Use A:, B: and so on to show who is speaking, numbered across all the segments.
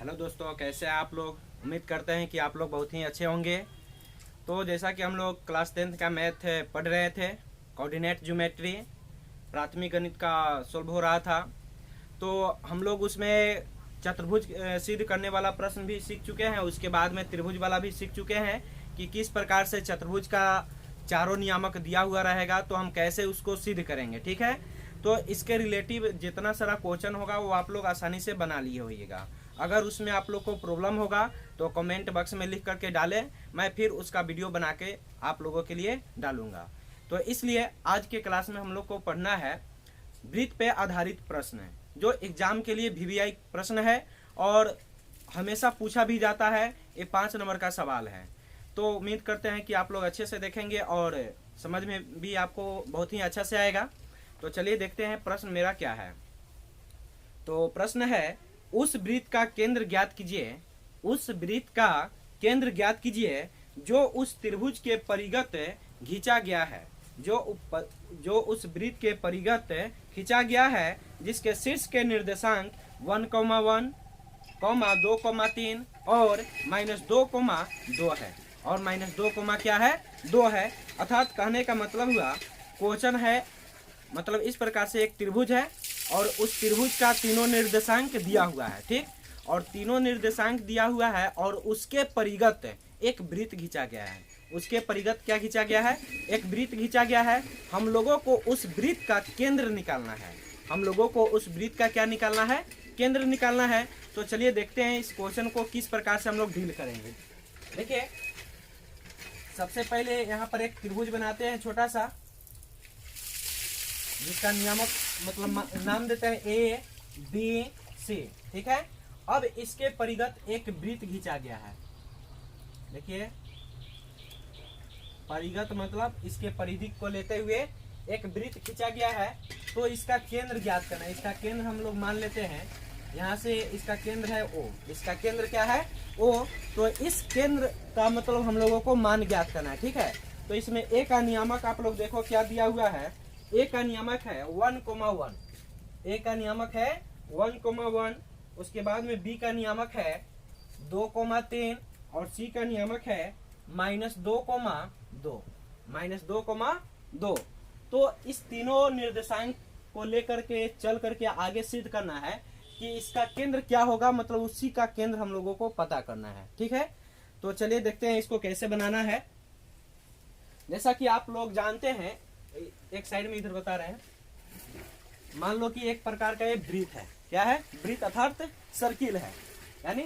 A: Hello दोस्तों, कैसे हैं आप लोग। उम्मीद करते हैं कि आप लोग बहुत ही अच्छे होंगे। तो जैसा कि हम लोग क्लास 10th का मैथ पढ़ रहे थे, कोऑर्डिनेट ज्योमेट्री प्राथमिक गणित का सोल्व हो रहा था। तो हम लोग उसमें चतुर्भुज सिद्ध करने वाला प्रश्न भी सीख चुके हैं। उसके बाद में त्रिभुज वाला भी सीख चुके हैं कि किस प्रकार से चतुर्भुज का चारों नियामक दिया हुआ रहेगा तो हम कैसे उसको सिद्ध करेंगे। ठीक है, तो इसके रिलेटिव जितना सारा क्वेश्चन होगा वो आप लोग आसानी से बना लिए होइएगा। अगर उसमें आप लोग को प्रॉब्लम होगा तो कमेंट बॉक्स में लिख करके डालें, मैं फिर उसका वीडियो बना के आप लोगों के लिए डालूंगा। तो इसलिए आज के क्लास में हम लोग को पढ़ना है वृत्त पे आधारित प्रश्न है, जो एग्जाम के लिए वीवीआई प्रश्न है और हमेशा पूछा भी जाता है। ये 5 नंबर का सवाल है। तो उम्मीद करते हैं कि आप लोग अच्छे से देखेंगे और समझ में भी आपको बहुत ही अच्छा से आएगा। तो चलिए देखते हैं प्रश्न मेरा क्या है। तो प्रश्न है, उस वृत्त का केंद्र ज्ञात कीजिए। उस वृत्त का केंद्र ज्ञात कीजिए जो उस त्रिभुज के परिगत खींचा गया है। जो उस वृत्त के परिगत खींचा गया है, जिसके शीर्ष के निर्देशांक 1,1, 2,3 और -2,2 है। और -2, क्या है, 2 है। अर्थात कहने का मतलब हुआ, क्वेश्चन है मतलब इस प्रकार से एक त्रिभुज है और उस त्रिभुज का तीनों निर्देशांक दिया हुआ है। ठीक, और तीनों निर्देशांक दिया हुआ है और उसके परिगत एक वृत्त खींचा गया है। उसके परिगत क्या खींचा गया है, एक वृत्त खींचा गया है। हम लोगों को उस वृत्त का केंद्र निकालना है। हम लोगों को उस वृत्त का क्या निकालना है, केंद्र निकालना है। तो चलिए देखते हैं इस क्वेश्चन को किस प्रकार से हम लोग डील करेंगे। देखिए, सबसे पहले यहाँ पर एक त्रिभुज बनाते हैं छोटा सा, जिसका नियामक मतलब नाम देते हैं ए बी सी। ठीक है, अब इसके परिगत एक वृत्त खींचा गया है। देखिए, परिगत मतलब इसके परिधि को लेते हुए एक वृत्त खींचा गया है। तो इसका केंद्र ज्ञात करना है। इसका केंद्र हम लोग मान लेते हैं, यहाँ से इसका केंद्र है O। इसका केंद्र क्या है, O। तो इस केंद्र का मतलब हम लोगों को मान ज्ञात करना है। ठीक है, तो इसमें A का नियामक आप लोग देखो क्या दिया हुआ है। A का नियामक है 1,1। A का नियामक है 1,1। उसके बाद में B का नियामक है 2,3 और C का नियामक है -2,2। -2,2। तो इस तीनों निर्देशांक को लेकर के चल करके आगे सिद्ध करना है कि इसका केंद्र क्या होगा, मतलब उसी का केंद्र हम लोगों को पता करना है। ठीक है, तो चलिए देखते हैं इसको कैसे बनाना है। जैसा कि आप लोग जानते हैं, एक साइड में इधर बता रहे हैं, मान लो कि एक प्रकार का ये वृत्त है। क्या है, वृत्त अर्थात सर्किल है, यानी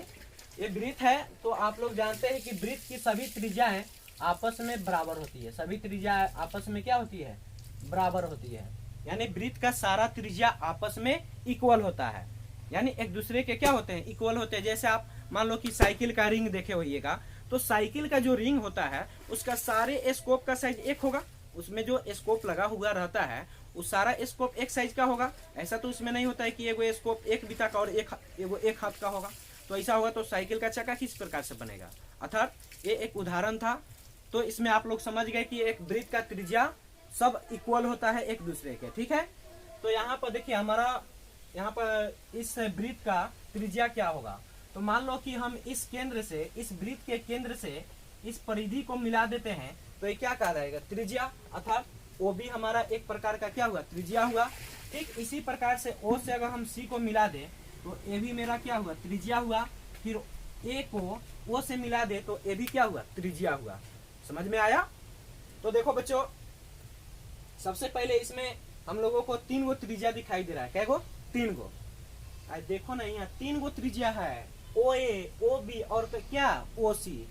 A: ये वृत्त है। तो आप लोग जानते हैं कि वृत्त की सभी त्रिज्याएं आपस में बराबर होती है। सभी त्रिज्या आपस में क्या होती है, बराबर होती है। यानी वृत्त का सारा त्रिज्या आपस में इक्वल होता है, यानी एक दूसरे के क्या होते हैं, इक्वल होते हैं। जैसे आप मान लो कि साइकिल का रिंग देखे होइएगा, तो साइकिल का जो रिंग होता है उसका सारे स्कोप का साइज एक होगा। उसमें जो स्कोप लगा हुआ रहता है उस सारा स्कोप एक साइज का होगा। ऐसा तो उसमें नहीं होता है कि एगो स्कोप एक बिता का और एक हाथ का होगा। तो ऐसा होगा तो साइकिल का चक्का किस प्रकार से बनेगा। अर्थात ये एक उदाहरण था। तो इसमें आप लोग समझ गए कि एक वृत्त का त्रिज्या सब इक्वल होता है एक दूसरे के। ठीक है, तो यहाँ पर देखिए, हमारा यहाँ पर इस वृत्त का त्रिज्या क्या होगा। तो मान लो कि हम इस केंद्र से, इस वृत्त के केंद्र से इस परिधि को मिला देते हैं, तो ये क्या कहा जाएगा, त्रिज्या। अर्थात ओ भी हमारा एक प्रकार का क्या हुआ, त्रिज्या हुआ। ठीक इसी प्रकार से ओ से अगर हम सी को मिला दे तो ए भी मेरा क्या हुआ, त्रिज्या हुआ। फिर ए को ओ से मिला दे तो ए भी क्या हुआ, त्रिज्या हुआ। समझ में आया। तो देखो बच्चों, सबसे पहले इसमें हम लोगों को 3 गो त्रिज्या दिखाई दे रहा है। क्या गो, 3 गो। देखो ना, यहाँ 3 गो त्रिज्या है, ओ ए, ओ बी और क्या, ओ सी।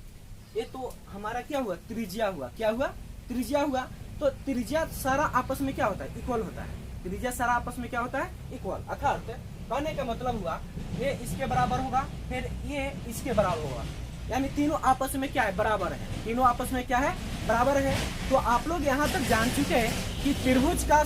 A: ये तो हमारा क्या हुआ, त्रिज्या हुआ। क्या हुआ, त्रिज्या हुआ। तो त्रिज्या सारा आपस में क्या होता है, इक्वल होता है। त्रिज्या सारा आपस में क्या होता है, इक्वल। अर्थात कहने का मतलब हुआ, ये इसके बराबर होगा, फिर ये इसके बराबर होगा, यानी तीनों आपस में क्या है, बराबर है। तीनों आपस में क्या है, बराबर है। तो आप लोग यहाँ तक जान चुके हैं कि त्रिभुज का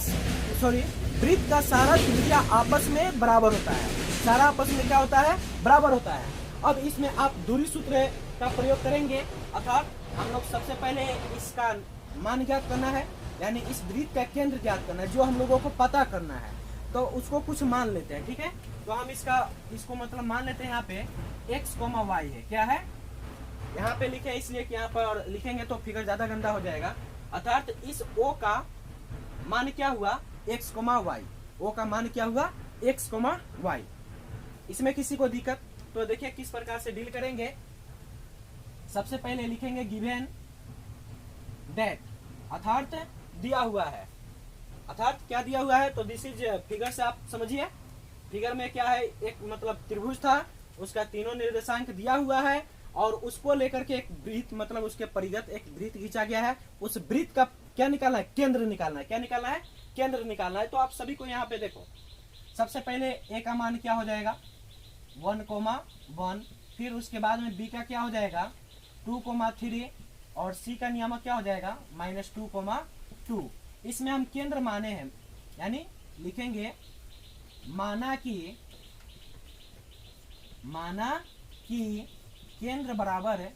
A: वृत्त का सारा त्रिज्या आपस में बराबर होता है। सारा आपस में क्या होता है, बराबर होता है। अब इसमें आप दूरी सूत्र का प्रयोग करेंगे। अर्थात हम लोग सबसे पहले इसका मान ज्ञात करना है, यानी इस वृत्त का केंद्र ज्ञात करना है, जो हम लोगों को पता करना है। तो उसको कुछ मान लेते हैं। ठीक है, तो हम इसको मतलब मान लेते हैं यहाँ पे x, y है, क्या है यहाँ पे लिखे इसलिए कि यहाँ पर लिखेंगे तो फिगर ज्यादा गंदा हो जाएगा। अर्थात इस O का मान क्या हुआ x, y, O का मान क्या हुआ x, y। इसमें किसी को दिक्कत तो देखिए किस प्रकार से डील करेंगे। सबसे पहले लिखेंगे गिवन दैट, अर्थात दिया हुआ है, अर्थात क्या दिया हुआ है, तो दिस इज फिगर से आप समझिए। फिगर में क्या है, एक मतलब त्रिभुज था, उसका तीनों निर्देशांक दिया हुआ है और उसको लेकर के एक वृत्त मतलब उसके परिगत एक वृत्त खींचा गया है। उस वृत्त का क्या निकालना है, केंद्र निकालना है। क्या निकालना है, केंद्र निकालना है। तो आप सभी को यहाँ पे देखो, सबसे पहले ए का मान क्या हो जाएगा 1,1, फिर उसके बाद में बी का क्या हो जाएगा 2,3 और सी का नियामक क्या हो जाएगा -2,2। इसमें हम केंद्र माने हैं, यानी लिखेंगे माना कि केंद्र बराबर है,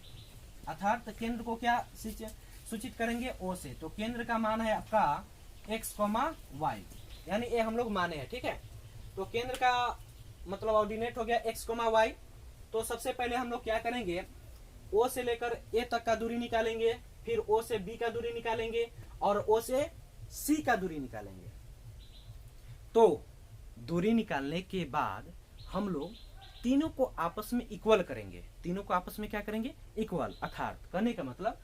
A: अर्थात केंद्र को क्या सूचित करेंगे ओ से। तो केंद्र का मान है आपका x, y, यानी ये हम लोग माने हैं, ठीक है। तो केंद्र का मतलब ऑर्डिनेट हो गया x, y। तो सबसे पहले हम लोग क्या करेंगे, O से लेकर A तक का दूरी निकालेंगे, फिर O से B का दूरी निकालेंगे और O से C का दूरी निकालेंगे। तो दूरी निकालने के बाद हम लोग तीनों को आपस में इक्वल करेंगे। तीनों को आपस में क्या करेंगे, इक्वल। अर्थात कहने का मतलब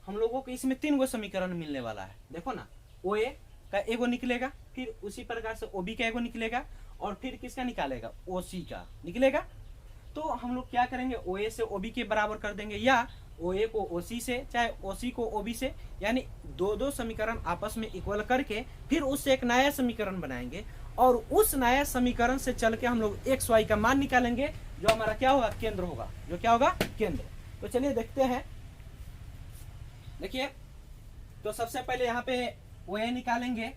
A: हम लोगों को इसमें 3 गो समीकरण मिलने वाला है। देखो ना, OA का एगो निकलेगा, फिर उसी प्रकार से OB का एगो निकलेगा और फिर किसका निकालेगा, OC का निकलेगा। तो हम लोग क्या करेंगे, OA से OB के बराबर कर देंगे या OA को OC से, चाहे OC को OB से, यानी दो समीकरण आपस में इक्वल करके फिर उससे एक नया समीकरण बनाएंगे और उस नया समीकरण से चल के हम लोग x, y का मान निकालेंगे, जो हमारा क्या होगा, केंद्र होगा, जो क्या होगा, केंद्र। तो चलिए देखते हैं। देखिए, तो सबसे पहले यहाँ पे OA निकालेंगे।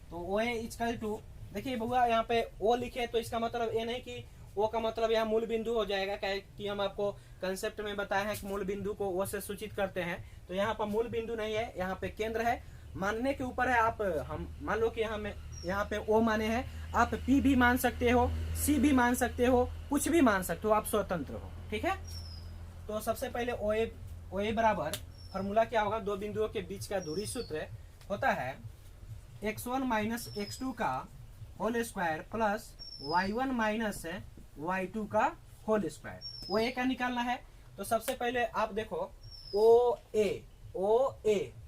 A: तो OA इक्वल टू, देखिए बउआ यहाँ पे O लिखे तो इसका मतलब ये नहीं कि O का मतलब यहाँ मूल बिंदु हो जाएगा, कि हम आपको कंसेप्ट में बताए हैं कि मूल बिंदु को O से सूचित करते हैं। तो यहाँ पर मूल बिंदु नहीं है, यहाँ पे केंद्र है। मानने के ऊपर है, आप हम मान लो कि यहाँ पे O माने हैं, आप P भी मान सकते हो, C भी मान सकते हो, कुछ भी मान सकते हो, आप स्वतंत्र हो, ठीक है। तो सबसे पहले OA बराबर फॉर्मूला क्या होगा, दो बिंदुओं के बीच का दूरी सूत्र होता है x1 माइनस x2 का whole square plus y1 minus y2 का होल स्क्वायर। OA का निकालना है। तो सबसे पहले आप देखो OA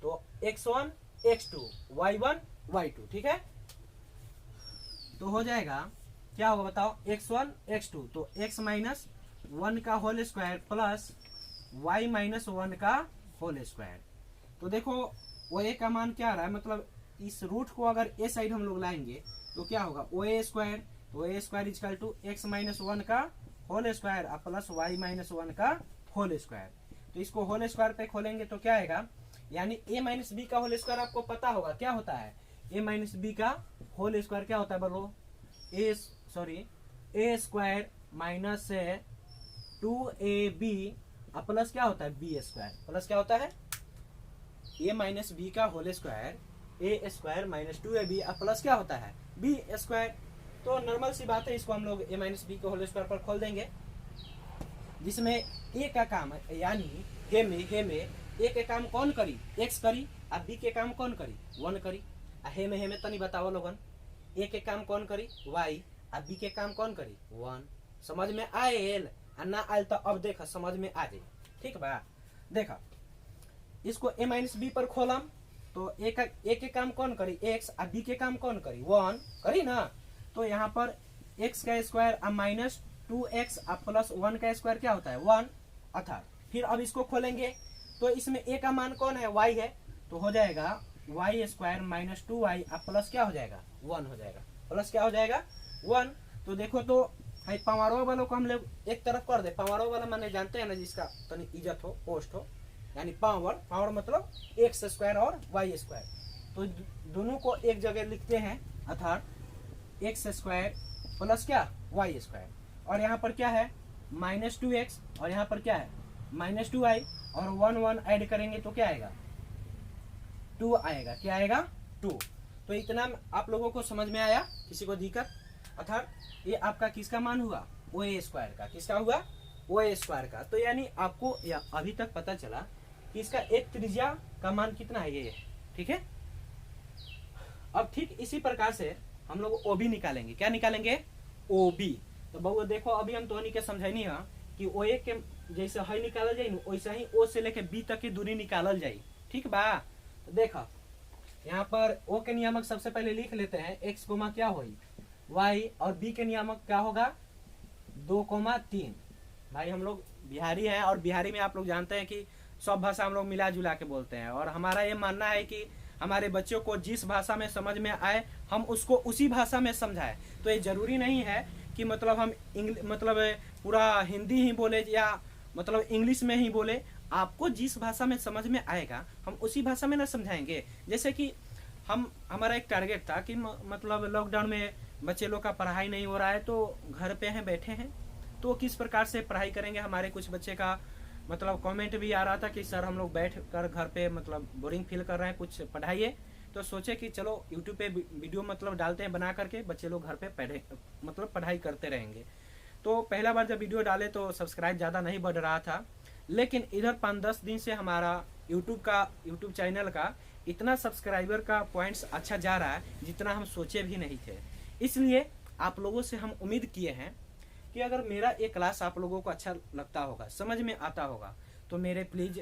A: तो x1 x2 y1 y2, ठीक है। तो हो जाएगा क्या होगा बताओ, x1 x2 तो x माइनस 1 का whole square plus y minus 1 का होल स्क्वायर। तो देखो OA का मान क्या आ रहा है, मतलब इस रूट को अगर ए साइड हम लोग लाएंगे तो क्या होगा OA स्क्वायर, तो OA square equal to x minus 1 का whole square plus y minus 1 का होल स्क्वायर। तो इसको होल स्क्वायर पे खोलेंगे तो क्या आएगा, यानी a माइनस बी का होल स्क्वायर आपको पता होगा क्या होता है, a माइनस बी का होल स्क्वायर क्या होता है बोलो, a square minus 2ab plus क्या होता है b स्क्वायर, प्लस क्या होता है a माइनस बी का whole square a square minus 2ab plus क्या होता है b स्क्वायर। तो नॉर्मल सी बात है, इसको हम लोग a माइनस बी के होल स्क्वायर पर खोल देंगे, जिसमें a का काम है, यानी हे में a के काम कौन करी, x करी, अब b के काम कौन करी, 1 करी। हे में तनी बताओ लोगन, a के काम कौन करी y, अब b के काम कौन करी 1। समझ में आयल, ना आयल तो अब देखा समझ में आ जाए, ठीक बा। देखा इसको a माइनस बी पर खोलम तो a के काम कौन करी x, अब b के काम कौन करी 1 करी ना। तो यहाँ पर x का स्क्वायर अब माइनस 2x अब प्लस 1 का स्क्वायर क्या होता है 1, अर्थात फिर अब इसको खोलेंगे तो इसमें a का मान कौन है y है, तो हो जाएगा y स्क्वायर माइनस 2y अब प्लस क्या हो जाएगा 1 हो जाएगा, प्लस क्या हो जाएगा 1। तो देखो तो पावरों वालों को हम लोग एक तरफ कर दे, पावरों वाला माने जानते हैं ना, जिसका तनी इज्जत हो, पोस्ट हो, यानी पावर मतलब एक्स स्क्वायर और वाई स्क्वायर। तो दोनों को एक जगह लिखते हैं, अर्थात एक्स स्क्वायर प्लस क्या वाई स्क्वायर, और यहाँ पर क्या है -2x और यहाँ पर क्या है -2y और 1 ऐड करेंगे तो क्या आएगा 2 आएगा, क्या आएगा 2। तो इतना आप लोगों को समझ में आया, किसी को दिक्कत अर्थात ये आपका किसका मान हुआ, ओ ए स्क्वायर का। किसका हुआ, ओ ए स्क्वायर का। तो यानी आपको अभी तक पता चला कि इसका एक त्रिज्या का मान कितना है, ये। ठीक है, अब ठीक इसी प्रकार से हम लोग ओ बी निकालेंगे। क्या निकालेंगे, ओ बी। तो बहु देखो अभी हम तोहनी के समझाइनी है कि ओ ए के जैसे है निकालल जाए ना, वैसे ही ओ से लेके बी तक की दूरी निकालल जाए। ठीक बा। तो देखो यहाँ पर ओ के नियामक सबसे पहले लिख लेते हैं, एक्स कोमा क्या होई वाई, और बी के नियामक क्या होगा 2,3। भाई हम लोग बिहारी हैं, और बिहारी में आप लोग जानते हैं कि सब भाषा हम लोग मिला जुला के बोलते हैं, और हमारा ये मानना है कि हमारे बच्चों को जिस भाषा में समझ में आए हम उसको उसी भाषा में समझाएं। तो ये जरूरी नहीं है कि मतलब हम मतलब पूरा हिंदी ही बोले या मतलब इंग्लिश में ही बोले। आपको जिस भाषा में समझ में आएगा हम उसी भाषा में ना समझाएंगे। जैसे कि हमारा एक टारगेट था कि मतलब लॉकडाउन में बच्चे लोग का पढ़ाई नहीं हो रहा है, तो घर पे हैं, बैठे हैं, तो किस प्रकार से पढ़ाई करेंगे। हमारे कुछ बच्चे का मतलब कमेंट भी आ रहा था कि सर हम लोग बैठ कर घर पे मतलब बोरिंग फील कर रहे हैं, कुछ पढ़ाइए। तो सोचे कि चलो यूट्यूब पे वीडियो मतलब डालते हैं बना करके, बच्चे लोग घर पे पढ़ाई करते रहेंगे। तो पहला बार जब वीडियो डाले तो सब्सक्राइब ज़्यादा नहीं बढ़ रहा था, लेकिन इधर 5-10 दिन से हमारा यूट्यूब चैनल का इतना सब्सक्राइबर का पॉइंट्स अच्छा जा रहा है जितना हम सोचे भी नहीं थे। इसलिए आप लोगों से हम उम्मीद किए हैं कि अगर मेरा एक क्लास आप लोगों को अच्छा लगता होगा, समझ में आता होगा, तो मेरे प्लीज़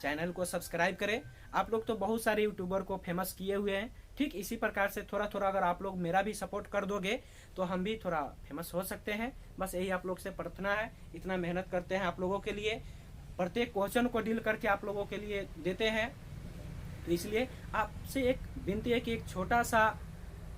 A: चैनल को सब्सक्राइब करें। आप लोग तो बहुत सारे यूट्यूबर को फेमस किए हुए हैं, ठीक इसी प्रकार से थोड़ा थोड़ा अगर आप लोग मेरा भी सपोर्ट कर दोगे तो हम भी थोड़ा फेमस हो सकते हैं। बस यही आप लोग से प्रार्थना है। इतना मेहनत करते हैं आप लोगों के लिए, प्रत्येक क्वेश्चन को डील करके आप लोगों के लिए देते हैं। तो इसलिए आपसे एक विनती है कि एक छोटा सा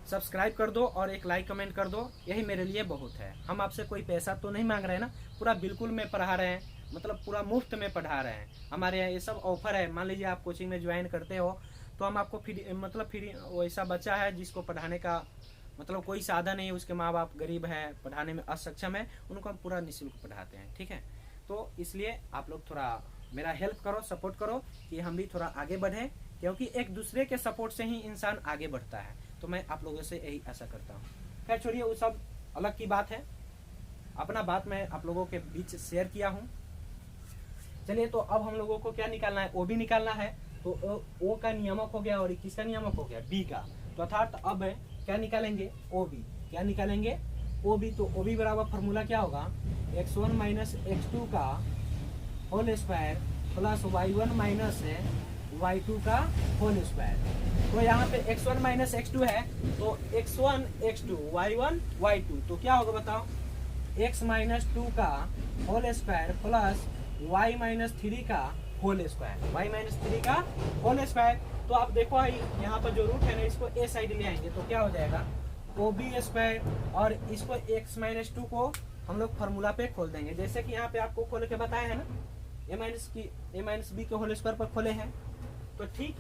A: सब्सक्राइब कर दो और एक लाइक कमेंट कर दो, यही मेरे लिए बहुत है। हम आपसे कोई पैसा तो नहीं मांग रहे हैं ना, पूरा बिल्कुल में पढ़ा रहे हैं, मतलब पूरा मुफ्त में पढ़ा रहे हैं। हमारे यहाँ ये सब ऑफर है। मान लीजिए आप कोचिंग में ज्वाइन करते हो तो हम आपको फ्री वैसा बच्चा है जिसको पढ़ाने का मतलब कोई साधन नहीं है, उसके माँ बाप गरीब है, पढ़ाने में असक्षम है, उनको हम पूरा निःशुल्क पढ़ाते हैं। ठीक है, तो इसलिए आप लोग थोड़ा मेरा हेल्प करो, सपोर्ट करो कि हम भी थोड़ा आगे बढ़ें, क्योंकि एक दूसरे के सपोर्ट से ही इंसान आगे बढ़ता है। तो मैं आप लोगों से यही आशा करता हूँ। खैर छोड़िए, वो सब अलग की बात है, अपना बात मैं आप लोगों के बीच शेयर किया हूँ। चलिए, तो अब हम लोगों को क्या निकालना है, ओ बी निकालना है। तो ओ का नियामक हो गया और किसका नियामक हो गया, बी का। तो अर्थात अब क्या निकालेंगे, ओ बी। क्या निकालेंगे, ओ बी। तो ओ बी बराबर फॉर्मूला क्या होगा, x1 माइनस x2 का whole square plus y1 minus y2 का होल स्क्वायर। तो यहाँ पे x1 माइनस x2 है, तो x1 x2 y1 y2, तो क्या होगा बताओ, x माइनस 2 का whole square plus y minus 3 का होल स्क्वायर, y माइनस 3 का होल स्क्वायर। तो आप देखो यहाँ पर जो रूट है ना, इसको ए साइड ले आएंगे तो क्या हो जाएगा, ओ बी स्क्वायर, और इसको x माइनस 2 को हम लोग फार्मूला पे खोल देंगे, जैसे कि यहाँ पे आपको खोल के बताया है ना, ए माइनस बी के होल स्क्वायर पर खोले हैं। तो ठीक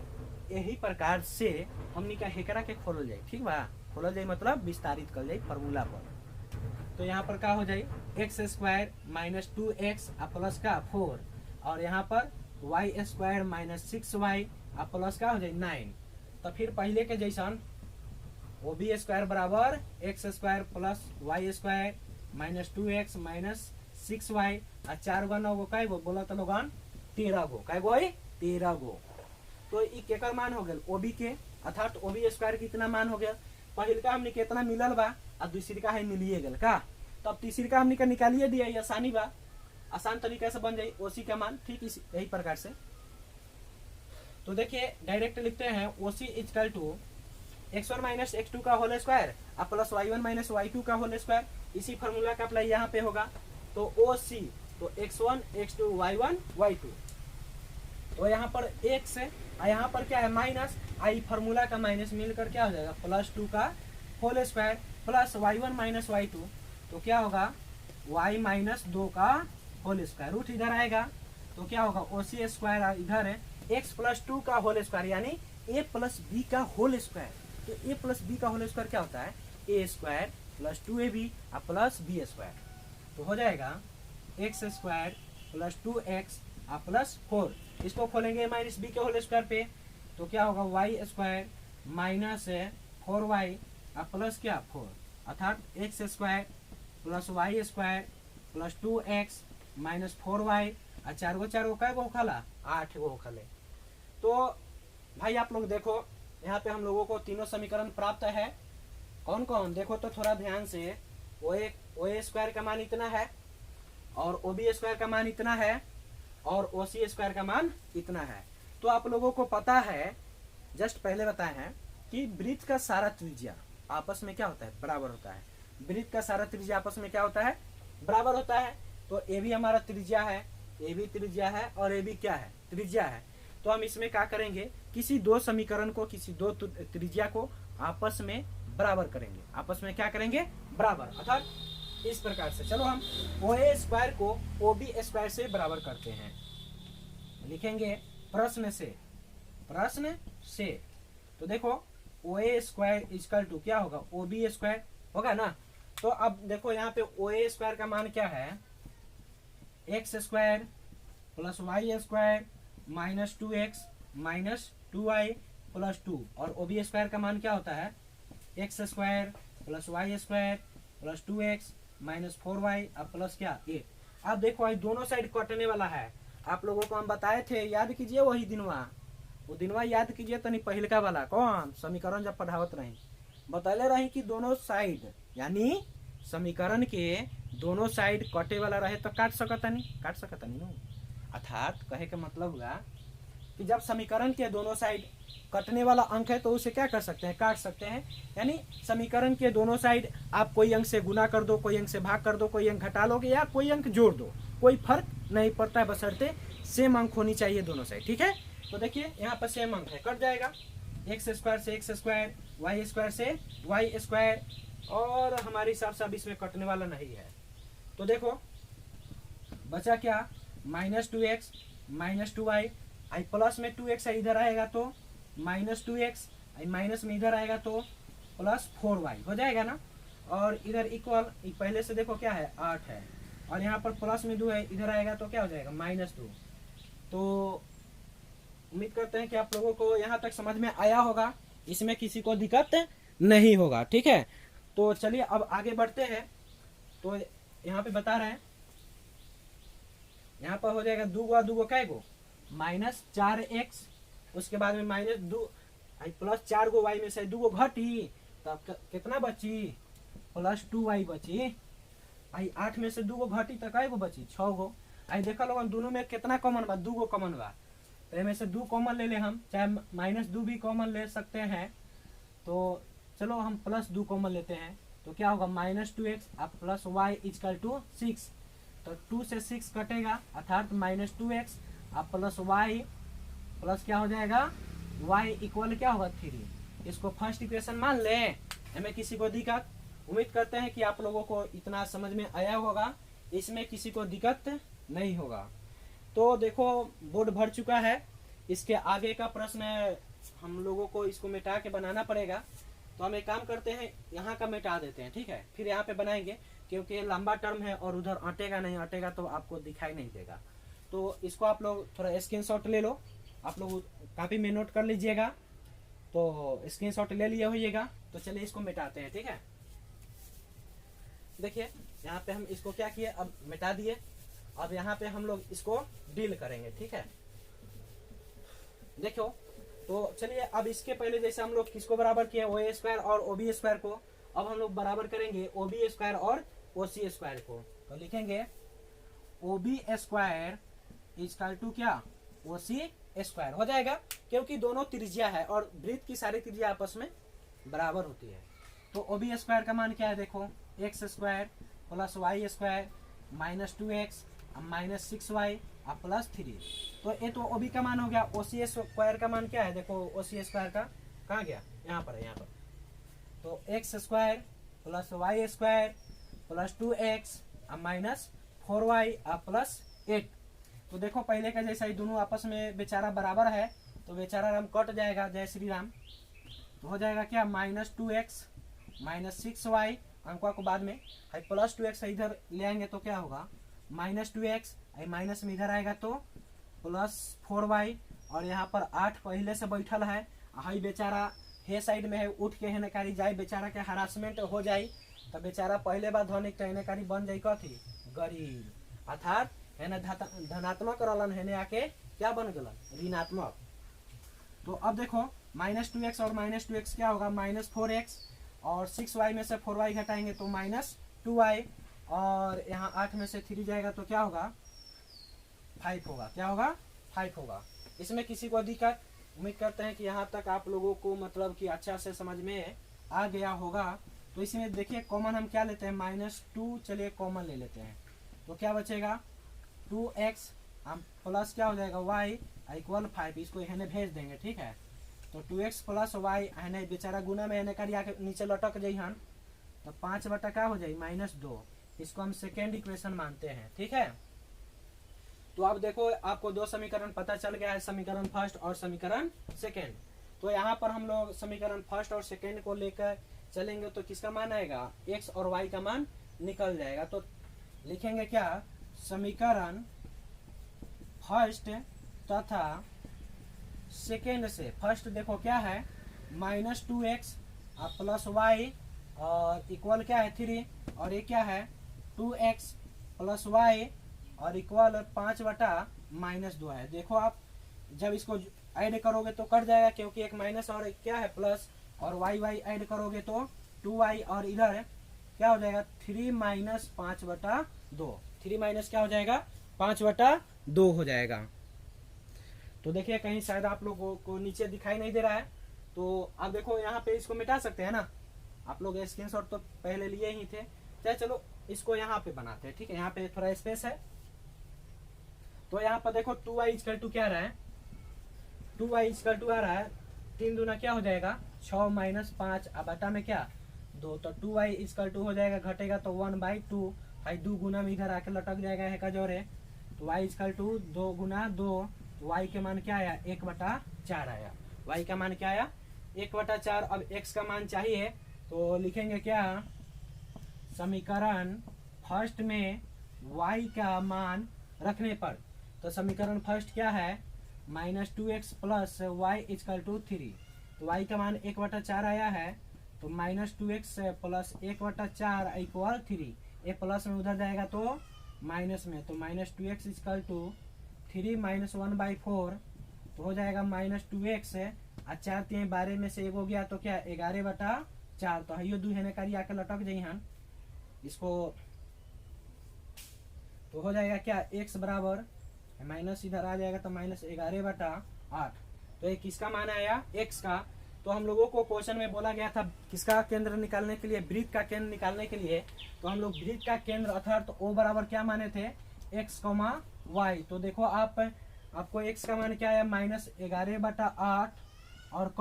A: यही प्रकार से हमनी का हेकरा के खोल जाए। ठीक बा, खोल जाए मतलब विस्तारित कर जाए फार्मूला पर। तो यहाँ पर क्या हो जाए, x square minus 2x plus का 4, और यहाँ पर Y square minus 6y plus का हो जाए 9। तो फिर पहले के जैसन ओ बी स्क्वायर बराबर x square plus Y square minus 2x minus 6y, और 4 गो 9 गो कै गो बोला तो लोगन 13 गो, कै गो 13 गो। तो ये केकर मान हो गया, ओ बी के, अर्थात ओ बी स्क्वायर कितना मान हो गया, पहल का हमने कितना मिलल बा और दूसरी का है मिलिए गल का। तो अब तीसरी का हमने का निकालिए दिया, ये आसानी बा, आसान तरीका से बन जाए ओसी का मान। ठीक यही प्रकार से तो देखिए डायरेक्ट लिखते हैं, ओसी equal to x1 minus x2 का whole square plus y1 minus y2 का होल स्क्वायर। इसी फार्मूला का अप्लाई यहाँ पे होगा। तो ओसी, तो x1 x2 y1 y2, तो यहाँ पर x है और यहाँ पर क्या है माइनस, आई फार्मूला का माइनस मिलकर क्या हो जाएगा, प्लस 2 का whole square plus y1 minus y2, तो क्या होगा y माइनस 2 का होल स्क्वायर, रूट इधर आएगा तो क्या होगा, ओसी स्क्वायर इधर है, x प्लस 2 का होल स्क्वायर यानी a प्लस बी का होल स्क्वायर। तो a प्लस बी का होल स्क्वायर क्या होता है, a square plus 2ab plus B square. तो हो जाएगा x square plus 2x plus 4, इसको खोलेंगे माइनस बी के होल स्क्वायर पे, तो क्या होगा y square minus 4y plus क्या 4, अर्थात X square plus Y square plus 2x minus 4y और चार गो कै गो खला 8 गो खले। तो भाई आप लोग देखो यहाँ पे हम लोगों को तीनों समीकरण प्राप्त है। कौन कौन देखो तो थोड़ा ध्यान से, ओ ए स्क्वायर का मान इतना है और ओ बी स्क्वायर का मान इतना है और ओ सी स्क्वायर का मान इतना है। तो आप लोगों को पता है, जस्ट पहले बताए हैं कि वृत्त का सारा त्रिज्या आपस में क्या होता है, बराबर होता है। वृत्त का सारा त्रिज्या आपस में क्या होता है, बराबर होता है। तो ए भी हमारा त्रिज्या है, ए भी त्रिज्या है और ए भी क्या है, त्रिज्या है। तो हम इसमें क्या करेंगे, किसी दो समीकरण को, किसी दो त्रिज्या को आपस में बराबर करेंगे। आपस में क्या करेंगे, बराबर, अर्थात इस प्रकार से। चलो हम ओ ए स्क्वायर को ओ बी स्क्वायर से बराबर करते हैं। लिखेंगे प्रश्न से। तो देखो ओ ए स्क्वायर इक्वल टू क्या होगा, ओ बी स्क्वायर होगा ना। तो अब देखो यहाँ पे ओ ए स्क्वायर का मान क्या है, X square plus Y square minus 2x minus 2y plus 2, और ओ बी स्क्वायर का मान क्या होता है, X square plus Y square plus 2x minus 4y अब प्लस क्या 8। अब देखो भाई दोनों साइड कटने वाला है। आप लोगों को हम बताए थे, याद कीजिए वही दिनवा, वो दिनवा याद कीजिए तनी पहलका वाला, कौन समीकरण जब पढ़ावत रही बतले रही कि दोनों साइड यानी समीकरण के दोनों साइड कटे वाला रहे तो काट सकतनी नो। अर्थात कहे का मतलब हुआ कि जब समीकरण के दोनों साइड कटने वाला अंक है तो उसे क्या कर सकते हैं, काट सकते हैं। यानी समीकरण के दोनों साइड आप कोई अंक से गुना कर दो, कोई अंक से भाग कर दो, कोई अंक घटा लोगे या कोई अंक जोड़ दो, कोई फर्क नहीं पड़ता है, बशर्ते सेम अंक होनी चाहिए दोनों साइड, ठीक है। तो देखिए यहाँ पर सेम अंक है, कट जाएगा, एक्स स्क्वायर से एक्स स्क्वायर, वाई स्क्वायर से वाई स्क्वायर, और हमारे हिसाब से अब इसमें कटने वाला नहीं है। तो देखो बचा क्या, माइनस 2x माइनस 2y, आई प्लस में 2x इधर आएगा तो माइनस 2x, आई माइनस में इधर आएगा तो प्लस 4y हो जाएगा ना। और इधर इक्वल, पहले से देखो क्या है 8 है, और यहाँ पर प्लस में 2 है, इधर आएगा तो क्या हो जाएगा माइनस 2। तो उम्मीद करते हैं कि आप लोगों को यहाँ तक समझ में आया होगा, इसमें किसी को दिक्कत नहीं होगा, ठीक है। तो चलिए अब आगे बढ़ते हैं। तो यहाँ पे बता रहे हैं, यहाँ पर हो जाएगा दूगो कै गो माइनस 4x, उसके बाद में माइनस 2 प्लस 4 गो y में से 2 गो घटी, तब कितना बची, प्लस 2y बची। आई 8 में से 2 गो घटी तो कै गो बची, 6 गो। आई देखा लोगन दोनों में कितना कॉमन बा, 2 गो कॉमन बा, तो इनमें से 2 कॉमन ले ले हम, चाहे माइनस 2 भी कॉमन ले सकते हैं। तो चलो हम प्लस 2 कॉमन लेते हैं, तो क्या होगा माइनस 2x अब प्लस y इक्वल टू 6। तो 2 से 6 कटेगा, अर्थात माइनस 2x अब प्लस y प्लस क्या हो जाएगा y इक्वल क्या होगा 3। इसको फर्स्ट इक्वेशन मान ले, हमें किसी को दिक्कत, उम्मीद करते हैं कि आप लोगों को इतना समझ में आया होगा, इसमें किसी को दिक्कत नहीं होगा। तो देखो बोर्ड भर चुका है, इसके आगे का प्रश्न हम लोगों को इसको मिटा के बनाना पड़ेगा। तो हम एक काम करते हैं, यहाँ का मिटा देते हैं, ठीक है, फिर यहाँ पे बनाएंगे, क्योंकि लंबा टर्म है और उधर अटेगा नहीं, अटेगा तो आपको दिखाई नहीं देगा। तो इसको आप लोग थोड़ा स्क्रीनशॉट ले लो, आप लोग कॉपी में नोट कर लीजिएगा। तो स्क्रीनशॉट ले लिए होइएगा। तो चलिए इसको मिटाते हैं, ठीक है। देखिए यहाँ पे हम इसको क्या किए, अब मिटा दिए। अब यहाँ पे हम लोग इसको डील करेंगे, ठीक है। देखो तो चलिए अब इसके पहले जैसे हम लोग किसको बराबर किए, ओ ए स्क्वायर और ओ बी स्क्वायर को, अब हम लोग बराबर करेंगे ओ बी स्क्वायर और ओ सी स्क्वायर को। तो लिखेंगे O B square equal to क्या, ओ सी स्क्वायर हो जाएगा, क्योंकि दोनों त्रिज्या है और वृत्त की सारी त्रिज्या आपस में बराबर होती है। तो ओ बी स्क्वायर का मान क्या है, देखो X square plus Y square minus 2x minus 6y अब प्लस 3। तो ये तो ओ बी का मान हो गया। ओ सी स्क्वायर का मान क्या है, देखो ओ सी स्क्वायर का कहाँ गया, यहाँ पर है, यहाँ पर। तो X square plus Y square plus 2x अब माइनस 4y अब प्लस 8। तो देखो पहले का जैसा ही दोनों आपस में बेचारा बराबर है, तो बेचारा राम कट जाएगा, जय श्री राम। तो हो जाएगा क्या माइनस 2x माइनस 6y, अंकों को बाद में प्लस 2x इधर ले आएंगे तो क्या होगा माइनस 2x, माइनस में इधर आएगा तो प्लस 4y, और यहाँ पर 8 पहले से बैठल है, हाई बेचारा हे साइड में है, उठ के है नकारी जाए, बेचारा के हरासमेंट हो जाए, तो बेचारा पहले बार ध्वनिक कारी बन जाए कथी गरीब, अर्थात हेने धनात्मक रहलन, हेने आके क्या बन गलन ऋणात्मक। तो अब देखो -2x और -2x क्या होगा -4x, और 6y में से 4y घटाएंगे तो -2y, और यहाँ 8 में से 3 जाएगा तो क्या होगा 5 होगा। क्या होगा 5 होगा। इसमें किसी को दिक्कत? उम्मीद करते हैं कि यहाँ तक आप लोगों को मतलब कि अच्छा से समझ में आ गया होगा। तो इसमें देखिए कॉमन हम क्या लेते हैं -2, चलिए कॉमन ले लेते हैं तो क्या बचेगा 2x, हम प्लस क्या हो जाएगा y इक्वल 5, इसको हेने भेज देंगे, ठीक है। तो 2x प्लस y हेने बेचारा गुना में हेने करिया के नीचे लटक जाई हन, तो 5 बटा क्या हो जाए -2, इसको हम सेकेंड इक्वेशन मानते हैं, ठीक है। तो अब देखो आपको दो समीकरण पता चल गया है, समीकरण फर्स्ट और समीकरण सेकेंड। तो यहाँ पर हम लोग समीकरण फर्स्ट और सेकेंड को लेकर चलेंगे तो किसका मान आएगा x और y का मान निकल जाएगा। तो लिखेंगे क्या समीकरण फर्स्ट तथा सेकेंड से, फर्स्ट देखो क्या है -2x प्लस y और इक्वल क्या है 3, और ये क्या है 2x प्लस y और इक्वल 5 बटा -2 है। देखो आप जब इसको ऐड करोगे तो कट जाएगा, क्योंकि एक माइनस और एक क्या है प्लस, और y ऐड करोगे तो 2y, और इधर क्या हो जाएगा 3 माइनस 5 बटा 2, 3 माइनस क्या हो जाएगा 5 बटा 2 हो जाएगा। तो देखिए कहीं शायद आप लोगों को नीचे दिखाई नहीं दे रहा है, तो आप देखो यहाँ पे इसको मिटा सकते हैं ना, आप लोग स्क्रीनशॉट तो पहले लिए ही थे, चाहे चलो इसको यहाँ पे बनाते हैं, ठीक है। यहाँ पे थोड़ा स्पेस है, तो यहाँ पर देखो 2y इक्वल टू क्या रहा है 2y इक्वल टू आ रहा है 3 दूना क्या हो जाएगा 6 माइनस 5 अब बटा में क्या 2, तो 2y इक्वल टू हो जाएगा, घटेगा तो 1/2, भाई 2 गुना में इधर आके लटक जाएगा है का जोरे, तो y इक्वल टू 2 गुना 2, तो y के मान क्या आया 1/4 आया, y का मान क्या आया 1/4। अब x का मान चाहिए तो लिखेंगे क्या समीकरण फर्स्ट में y का मान रखने पर, तो समीकरण फर्स्ट क्या है -2x plus y equal to 3, तो y का मान 1/4 आया है, तो -2x प्लस 1/4 इक्वल 3, ये प्लस में उधर जाएगा तो माइनस में, तो -2x इक्वल टू 3 माइनस 1/4, तो हो जाएगा -2x, और 4 3 12 में से एक हो गया तो क्या 11/4, तो हयो 2 हेने करी आके लटक जाई हन इसको, तो हो जाएगा क्या x बराबर माइनस इधर आ जाएगा तो -11/8, तो ये किसका मान आया x का। तो हम लोगों को क्वेश्चन में बोला गया था किसका केंद्र निकालने के लिए, वृत्त का केंद्र निकालने के लिए, तो हम लोग वृत्त का केंद्र अर्थात तो O बराबर क्या माने थे x, y। तो देखो आपको x का मान क्या आया -11/8, और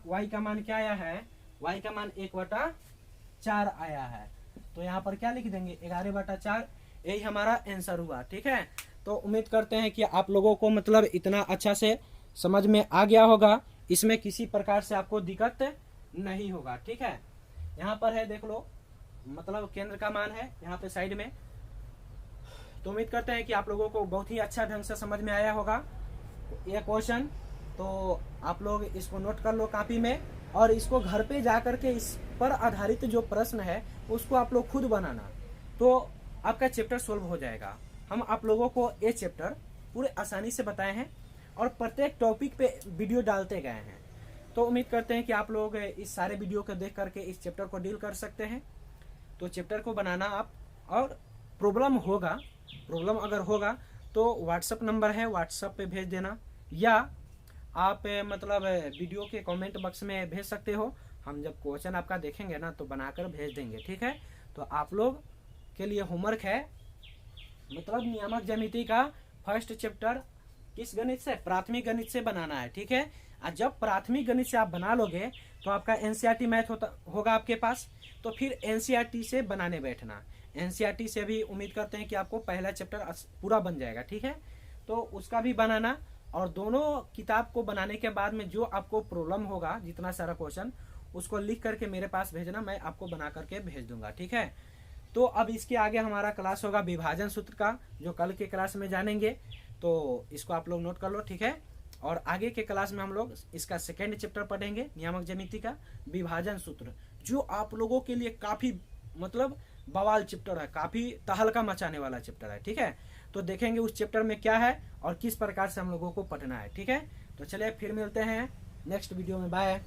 A: y का मान क्या आया है y का मान 1/4 आया है, तो यहाँ पर क्या लिख देंगे 11/4, यही हमारा आंसर हुआ, ठीक है। तो उम्मीद करते हैं कि आप लोगों को मतलब इतना अच्छा से समझ में आ गया होगा, इसमें किसी प्रकार से आपको दिक्कत नहीं होगा, ठीक है। यहाँ पर है देख लो मतलब केंद्र का मान है यहाँ पे साइड में, तो उम्मीद करते हैं कि आप लोगों को बहुत ही अच्छा ढंग से समझ में आया होगा यह क्वेश्चन। तो आप लोग इसको नोट कर लो कॉपी में, और इसको घर पे जा करके इस पर आधारित जो प्रश्न है उसको आप लोग खुद बनाना, तो आपका चैप्टर सोल्व हो जाएगा। हम आप लोगों को ये चैप्टर पूरे आसानी से बताए हैं और प्रत्येक टॉपिक पे वीडियो डालते गए हैं, तो उम्मीद करते हैं कि आप लोग इस सारे वीडियो को देख करके इस चैप्टर को डील कर सकते हैं। तो चैप्टर को बनाना आप, और प्रॉब्लम अगर होगा तो व्हाट्सअप नंबर है, व्हाट्सअप पे भेज देना, या आप मतलब वीडियो के कमेंट बॉक्स में भेज सकते हो, हम जब क्वेश्चन आपका देखेंगे ना तो बनाकर भेज देंगे, ठीक है। तो आप लोग के लिए होमवर्क है मतलब नियामक ज्यामिति का फर्स्ट चैप्टर किस गणित से, प्राथमिक गणित से बनाना है, ठीक है। और जब प्राथमिक गणित से आप बना लोगे तो आपका एनसीईआरटी मैथ होगा आपके पास, तो फिर एनसीईआरटी से बनाने बैठना, एनसीईआरटी से भी उम्मीद करते हैं कि आपको पहला चैप्टर पूरा बन जाएगा, ठीक है। तो उसका भी बनाना, और दोनों किताब को बनाने के बाद में जो आपको प्रॉब्लम होगा जितना सारा क्वेश्चन उसको लिख करके मेरे पास भेजना, मैं आपको बना करके भेज दूंगा, ठीक है। तो अब इसके आगे हमारा क्लास होगा विभाजन सूत्र का, जो कल के क्लास में जानेंगे, तो इसको आप लोग नोट कर लो, ठीक है। और आगे के क्लास में हम लोग इसका सेकेंड चैप्टर पढ़ेंगे नियामक ज्यामिति का विभाजन सूत्र, जो आप लोगों के लिए काफी मतलब बवाल चैप्टर है, काफी तहलका मचाने वाला चैप्टर है। ठीक है, तो देखेंगे उस चैप्टर में क्या है और किस प्रकार से हम लोगों को पढ़ना है। ठीक है, तो चलिए फिर मिलते हैं नेक्स्ट वीडियो में, बाय।